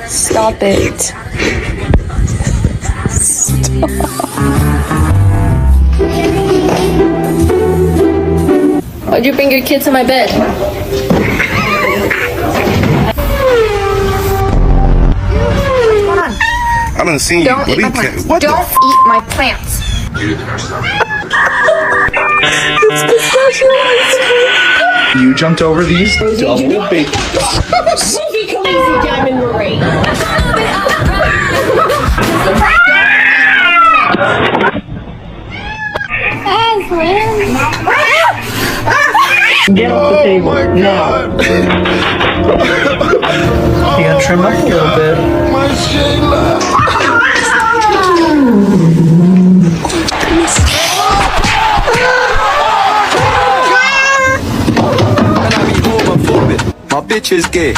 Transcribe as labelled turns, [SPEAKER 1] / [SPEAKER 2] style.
[SPEAKER 1] Stop it. Why'd you bring your kids to my bed?
[SPEAKER 2] I done seen you
[SPEAKER 3] Don't eat
[SPEAKER 2] bleed.
[SPEAKER 3] my plants.
[SPEAKER 2] What
[SPEAKER 3] Don't
[SPEAKER 2] the
[SPEAKER 3] eat my plants.
[SPEAKER 4] You jumped over these double big.
[SPEAKER 5] Get off the table now. You gotta trim up a little bit.
[SPEAKER 2] My Shayla.
[SPEAKER 6] My bitch is gay.